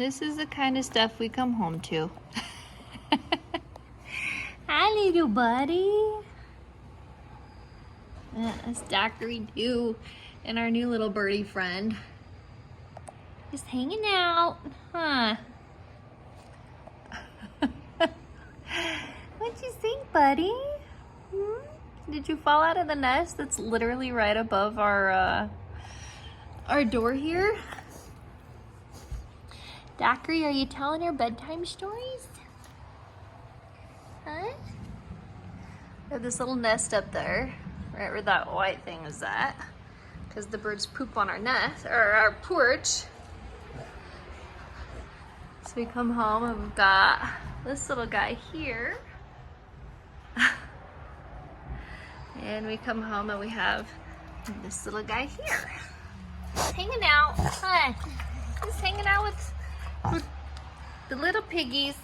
This is the kind of stuff we come home to. Hi, little buddy. That's Dockery Doo and our new little birdie friend. Just hanging out, huh? What'd you think, buddy? Did you fall out of the nest that's literally right above our door here? Dockery, are you telling her bedtime stories? Huh? We have this little nest up there, right where that white thing is at, because the birds poop on our nest, or our porch. So we come home and we've got this little guy here. And we come home and we have this little guy here. Just hanging out, huh? Just hanging out with the little piggies.